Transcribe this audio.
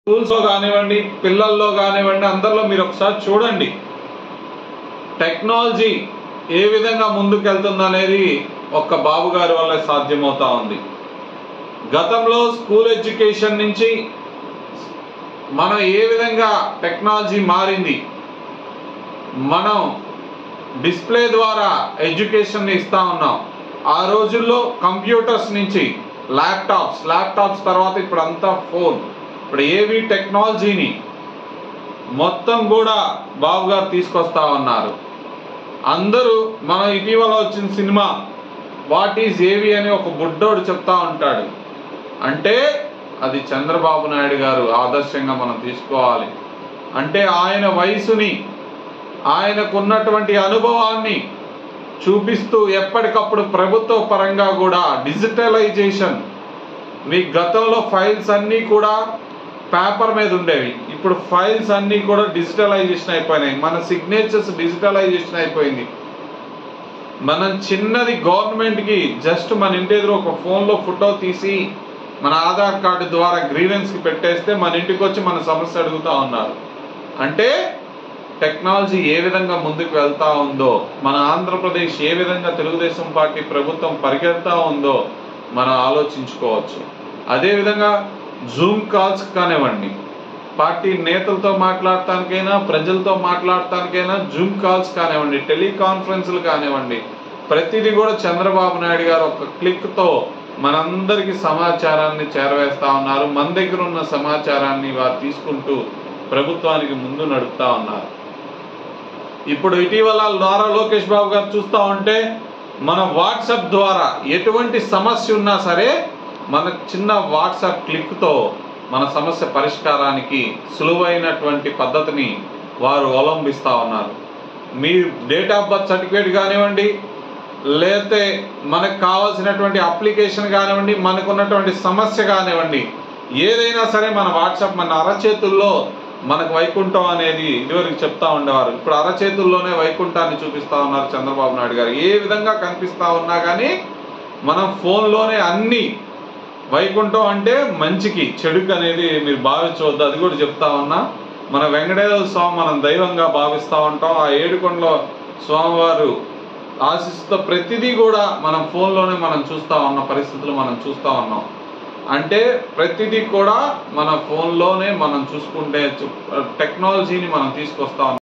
Schools లో కానివ్వండి, పిల్లల్లో కానివ్వండి, అందరిలో మీరు ఒకసారి చూడండి టెక్నాలజీ ఏ విధంగా ముందుకెళ్తుందనేది ఒక్క బాబు గారి వల్ల సాధ్యమవుతా ఉంది. గతంలో స్కూల్ ఎడ్యుకేషన్ నుంచి మనం ఏ విధంగా టెక్నాలజీ మారింది, మనం డిస్ప్లే ద్వారా ఎడ్యుకేషన్ ఇస్తా ఉన్నాం. ఆ రోజుల్లో కంప్యూటర్స్ నుంచి ల్యాప్టాప్స్ తర్వాత ఇప్పుడు అంతా ఫోన్, ఇప్పుడు ఏవి టెక్నాలజీని మొత్తం కూడా బాబు గారు తీసుకొస్తా ఉన్నారు. అందరూ మనం ఇటీవల వచ్చిన సినిమా వాట్ ఈజ్ ఏవి అని ఒక బుడ్డోడు చెప్తా ఉంటాడు. అంటే అది చంద్రబాబు నాయుడు గారు ఆదర్శంగా మనం తీసుకోవాలి. అంటే ఆయన వయసుని, ఆయనకున్నటువంటి అనుభవాన్ని చూపిస్తూ ఎప్పటికప్పుడు ప్రభుత్వ పరంగా కూడా డిజిటలైజేషన్, మీ గతంలో ఫైల్స్ అన్నీ కూడా పేపర్ మీద ఉండేవి, ఇప్పుడు ఫైల్స్ అన్నీ కూడా డిజిటలైజేషన్ అయిపోయినాయి. మన సిగ్నేచర్స్ డిజిటలైజేషన్ అయిపోయింది. మనం చిన్నది గవర్నమెంట్కి జస్ట్ మన ఇంటి ఎదురు ఒక ఫోన్లో ఫోటో తీసి మన ఆధార్ కార్డు ద్వారా గ్రీవెన్స్కి పెట్టేస్తే మన ఇంటికి వచ్చి మన సమస్య అడుగుతూ ఉన్నారు. అంటే టెక్నాలజీ ఏ విధంగా ముందుకు వెళ్తా ఉందో, మన ఆంధ్రప్రదేశ్ ఏ విధంగా తెలుగుదేశం పార్టీ ప్రభుత్వం పరిగెడతా ఉందో మనం ఆలోచించుకోవచ్చు. అదేవిధంగా జూమ్ కాల్స్ కానివ్వండి, పార్టీ నేతలతో మాట్లాడటానికైనా, ప్రజలతో మాట్లాడటానికైనా జూమ్ కాల్స్ కానివ్వండి, టెలికాన్ఫరెన్స్లు కానివ్వండి, ప్రతిదీ కూడా చంద్రబాబు నాయుడు గారు ఒక క్లిక్తో మనందరికీ సమాచారాన్ని చేరవేస్తా ఉన్నారు. మన దగ్గర ఉన్న సమాచారాన్ని వారు తీసుకుంటూ ప్రభుత్వానికి ముందు నడుపుతా ఉన్నారు. ఇప్పుడు ఇటీవల నారా లోకేష్ బాబు గారు చూస్తూ ఉంటే మన వాట్సాప్ ద్వారా ఎటువంటి సమస్య ఉన్నా సరే మన చిన్న వాట్సాప్ క్లిక్తో మన సమస్య పరిష్కారానికి సులువైనటువంటి పద్ధతిని వారు అవలంబిస్తూ ఉన్నారు. మీ డేట్ ఆఫ్ బర్త్ సర్టిఫికేట్ కానివ్వండి, లేకపోతే మనకు కావాల్సినటువంటి అప్లికేషన్ కానివ్వండి, మనకున్నటువంటి సమస్య కానివ్వండి, ఏదైనా సరే మన వాట్సాప్ మన అరచేతుల్లో మనకు వైకుంఠం అనేది ఇదివరకు చెప్తా ఉండేవారు. ఇప్పుడు అరచేతుల్లోనే వైకుంఠాన్ని చూపిస్తా ఉన్నారు చంద్రబాబు నాయుడు గారు. ఏ విధంగా కనిపిస్తా ఉన్నా కానీ మనం ఫోన్లోనే అన్ని వైకుంఠం అంటే మంచికి, చెడుకు అనేది మీరు భావించవద్దు. అది కూడా చెప్తా ఉన్నా. మన వెంకటేశ్వర స్వామి మనం దైవంగా భావిస్తూ ఉంటాం. ఆ ఏడుకొండల స్వామివారు ఆశిస్సుతో ప్రతిదీ కూడా మనం ఫోన్లోనే మనం చూస్తూ ఉన్న పరిస్థితులు మనం చూస్తూ ఉన్నాం. అంటే ప్రతిదీ కూడా మన ఫోన్లోనే మనం చూసుకుంటే టెక్నాలజీని మనం తీసుకొస్తా ఉన్నాం.